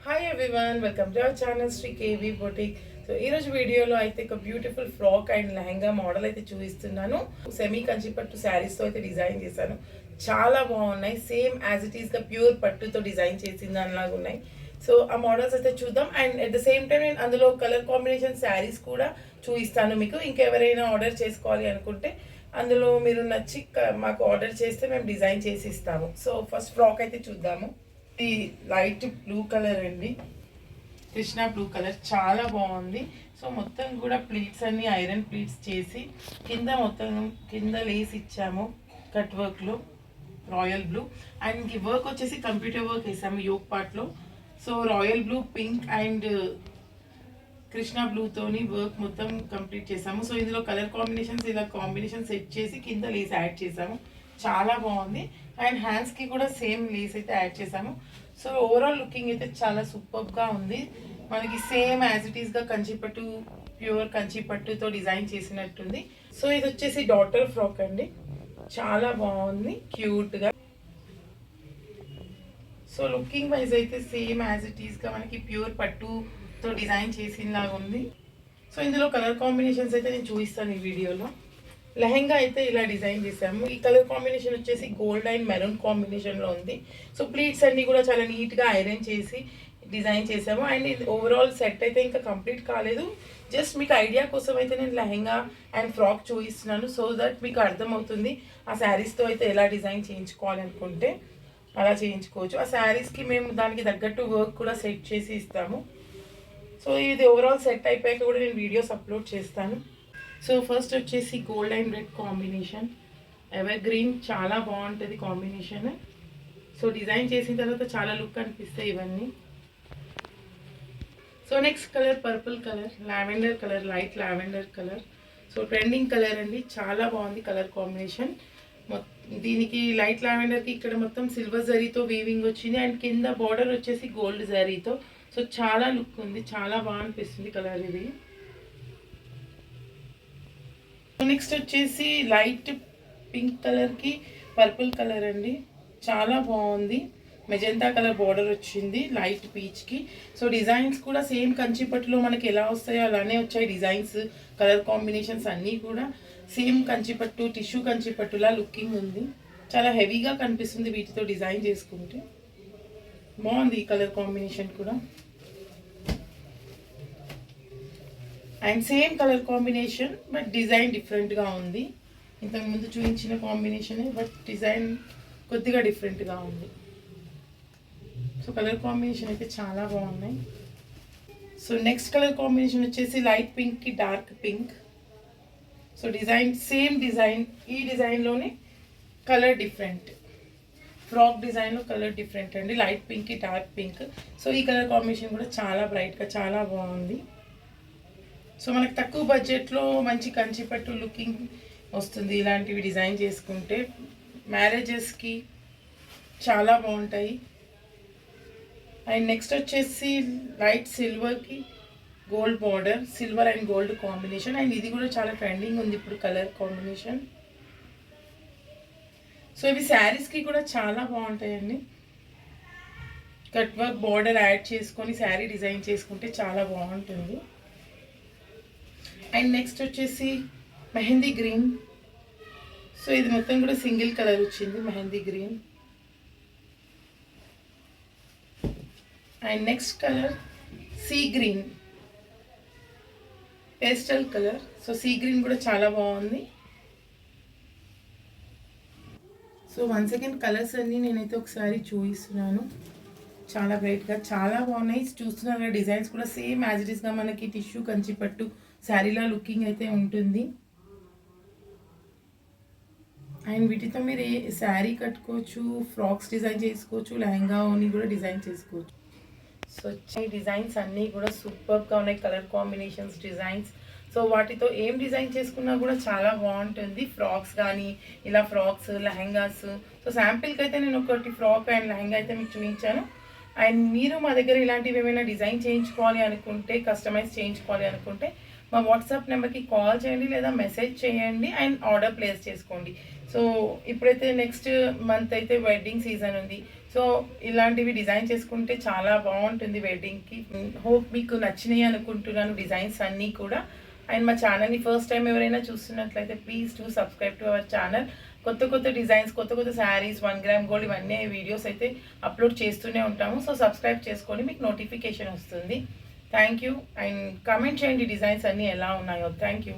Hi everyone, welcome to our channel Shri KV boutique. So ఈరోజు వీడియోలో అయితే ఒక beautiful frock and lehenga model అయితే చూపిస్తున్నాను. సెమీ కంచిపట్టు శారీస్తో అయితే డిజైన్ చేశాను. చాలా బాగున్నాయి. సేమ్ యాజ్ ఇట్ ఈస్గా ప్యూర్ పట్టుతో డిజైన్ చేసిన దానిలాగా ఉన్నాయి. సో ఆ మోడల్స్ అయితే చూద్దాం. And at the same time నేను అందులో కలర్ కాంబినేషన్ శారీస్ కూడా చూపిస్తాను మీకు. ఇంకెవరైనా ఆర్డర్ చేసుకోవాలి అనుకుంటే అందులో మీరు నచ్చి మాకు ఆర్డర్ చేస్తే మేము డిజైన్ చేసి ఇస్తాము. సో ఫస్ట్ ఫ్రాక్ అయితే చూద్దాము. ఇది లైట్ బ్లూ కలర్ అండి, కృష్ణ బ్లూ కలర్, చాలా బాగుంది. సో మొత్తం కూడా ప్లీట్స్ అన్ని ఐరన్ ప్లీట్స్ చేసి కింద లేస్ ఇచ్చాము కట్ వర్క్లో, రాయల్ బ్లూ. అండ్ ఈ వర్క్ వచ్చేసి కంప్యూటర్ వర్క్ వేసాము యోక్ పార్ట్లో. So royal blue, pink and Krishna బ్లూతోని వర్క్ మొత్తం కంప్లీట్ చేసాము. సో ఇందులో కలర్ కాంబినేషన్స్ ఇలా కాంబినేషన్ సెట్ చేసి కింద లేస్ యాడ్ చేసాము. చాలా బాగుంది. అండ్ హ్యాండ్స్కి కూడా సేమ్ లేస్ అయితే యాడ్ చేసాము. సో ఓవరాల్ లుకింగ్ అయితే చాలా సూపర్గా ఉంది. మనకి సేమ్ యాజ్ ఇట్ ఈస్గా కంచిపట్టు, ప్యూర్ కంచిపట్టుతో డిజైన్ చేసినట్టుంది. సో ఇది వచ్చేసి డాటర్ ఫ్రాక్ అండి, చాలా బాగుంది, క్యూట్గా. సో లుకింగ్ వైజ్ అయితే సేమ్ యాజ్ ఇట్ ఈస్గా మనకి ప్యూర్ పట్టుతో డిజైన్ చేసినలాగా ఉంది. సో ఇందులో కలర్ కాంబినేషన్స్ అయితే నేను చూపిస్తాను ఈ వీడియోలో. లెహంగా అయితే ఇలా డిజైన్ చేసాము. ఈ కలర్ కాంబినేషన్ వచ్చేసి గోల్డ్ అండ్ మెరూన్ కాంబినేషన్లో ఉంది. సో ప్లీట్స్ అన్నీ కూడా చాలా నీట్గా ఐరన్ చేసి డిజైన్ చేసాము. అండ్ ఇది ఓవరాల్ సెట్ అయితే ఇంకా కంప్లీట్ కాలేదు. జస్ట్ మీకు ఐడియా కోసం అయితే నేను లెహంగా అండ్ ఫ్రాక్ చూపిస్తున్నాను. సో దట్ మీకు అర్థమవుతుంది ఆ శారీస్తో అయితే ఎలా డిజైన్ చేయించుకోవాలి అనుకుంటే అలా చేయించుకోవచ్చు. ఆ శారీస్కి మేము దానికి తగ్గట్టు వర్క్ కూడా సెట్ చేసి ఇస్తాము. సో ఇది ఓవరాల్ సెట్ అయిపోయాక కూడా నేను వీడియోస్ అప్లోడ్ చేస్తాను. సో ఫస్ట్ వచ్చేసి gold and red combination, ever green, చాలా బాగుంటుంది కాంబినేషన్. సో డిజైన్ చేసిన తర్వాత చాలా లుక్ అనిపిస్తాయి ఇవన్నీ. So next colour purple colour, lavender colour, light lavender colour. So trending colour అండి, చాలా బాగుంది కలర్ కాంబినేషన్. దీనికి లైట్ లావెండర్కి ఇక్కడ మొత్తం సిల్వర్ జరీతో వీవింగ్ వచ్చింది. అండ్ కింద బార్డర్ వచ్చేసి గోల్డ్ జరీతో. సో చాలా లుక్ ఉంది, చాలా బాగా అనిపిస్తుంది కలర్ ఇది. నెక్స్ట్ వచ్చేసి లైట్ పింక్ కలర్కి పర్పుల్ కలర్ అండి, చాలా బాగుంది. మెజెంటా కలర్ బార్డర్ వచ్చింది లైట్ పీచ్కి. సో డిజైన్స్ కూడా సేమ్ కంచిపట్టులో మనకి ఎలా వస్తాయో అలానే వచ్చాయి డిజైన్స్, కలర్ కాంబినేషన్స్ అన్నీ కూడా సేమ్ కంచిపట్టు, టిష్యూ కంచిపట్టులా లుకింగ్ ఉంది. చాలా హెవీగా కనిపిస్తుంది వీటితో డిజైన్ చేసుకుంటే. బాగుంది ఈ కలర్ కాంబినేషన్ కూడా. And same colour combination but design డిఫరెంట్గా ఉంది. ఇంతకుముందు చూపించిన కాంబినేషనే బట్ డిజైన్ కొద్దిగా డిఫరెంట్గా ఉంది. సో కలర్ కాంబినేషన్ అయితే చాలా బాగున్నాయి. సో నెక్స్ట్ కలర్ కాంబినేషన్ వచ్చేసి లైట్ పింక్కి dark pink. So design same design, ఈ డిజైన్లోనే కలర్ డిఫరెంట్. ఫ్రాక్ డిజైన్లో కలర్ డిఫరెంట్ అండి, లైట్ పింక్కి డార్క్ పింక్. సో ఈ కలర్ కాంబినేషన్ కూడా చాలా బ్రైట్గా చాలా బాగుంది. సో మనకు తక్కువ బడ్జెట్లో మంచి కంచిపట్టు లుకింగ్ వస్తుంది ఇలాంటివి డిజైన్ చేసుకుంటే. మ్యారేజెస్కి చాలా బాగుంటాయి. అండ్ నెక్స్ట్ వచ్చేసి లైట్ సిల్వర్కి gold border, silver and gold combination. And ఇది కూడా చాలా ట్రెండింగ్ ఉంది ఇప్పుడు కలర్ కాంబినేషన్. సో ఇవి శారీస్కి కూడా చాలా బాగుంటాయండి. కట్ వర్క్ బార్డర్ యాడ్ చేసుకొని శారీ డిజైన్ చేసుకుంటే చాలా బాగుంటుంది. అండ్ నెక్స్ట్ వచ్చేసి మెహందీ గ్రీన్. సో ఇది మొత్తం కూడా సింగిల్ కలర్ వచ్చింది, mehndi green. And next colour sea green, pastel colour. So sea green కూడా చాలా బాగుంది. సో వన్స్ అగైన్ కలర్స్ అన్నీ నేనైతే ఒకసారి చూపిస్తున్నాను. చాలా బ్రైట్గా చాలా బాగున్నాయి. చూస్తున్నారు డిజైన్స్ కూడా సేమ్ యాజ్ ఇట్ ఈస్గా మనకి టిష్యూ కంచిపట్టు శారీలా లుకింగ్ అయితే ఉంటుంది. అండ్ వీటితో మీరు శారీ కట్టుకోవచ్చు, ఫ్రాక్స్ డిజైన్ చేసుకోవచ్చు, లెహంగా ఓని కూడా డిజైన్ చేసుకోవచ్చు. సో ఈ డిజైన్స్ అన్నీ కూడా సూపర్గా ఉన్నాయి, కలర్ కాంబినేషన్స్, డిజైన్స్. సో వాటితో ఏం డిజైన్ చేసుకున్నా కూడా చాలా బాగుంటుంది. ఫ్రాక్స్ కానీ ఇలా ఫ్రాక్స్, లెహంగాస్. సో శాంపిల్కి అయితే నేను ఒకటి ఫ్రాక్ అండ్ లెహంగా అయితే మీకు చూపించాను. అండ్ మీరు మా దగ్గర ఇలాంటివి ఏమైనా డిజైన్ చేయించుకోవాలి అనుకుంటే, కస్టమైజ్ చేయించుకోవాలి అనుకుంటే మా వాట్సాప్ నెంబర్కి కాల్ చేయండి లేదా మెసేజ్ చేయండి అండ్ ఆర్డర్ ప్లేస్ చేసుకోండి. సో ఇప్పుడైతే నెక్స్ట్ మంత్ అయితే వెడ్డింగ్ సీజన్ ఉంది. సో ఇలాంటివి డిజైన్ చేసుకుంటే చాలా బాగుంటుంది వెడ్డింగ్కి. హోప్ మీకు నచ్చినాయి అనుకుంటున్నాను డిజైన్స్ అన్నీ కూడా. అండ్ మా ఛానల్ని ఫస్ట్ టైం ఎవరైనా చూస్తున్నట్లయితే please to subscribe to our channel. కొత్త కొత్త డిజైన్స్, కొత్త కొత్త శారీస్, 1 గ్రామ్ గోల్డ్ ఇవన్నీ వీడియోస్ అయితే అప్లోడ్ చేస్తూనే ఉంటాము. సో సబ్స్క్రైబ్ చేసుకొని మీకు నోటిఫికేషన్ వస్తుంది. Thank you. అండ్ కామెంట్ చేయండి డిజైన్స్ అన్నీ ఎలా ఉన్నాయో. Thank you.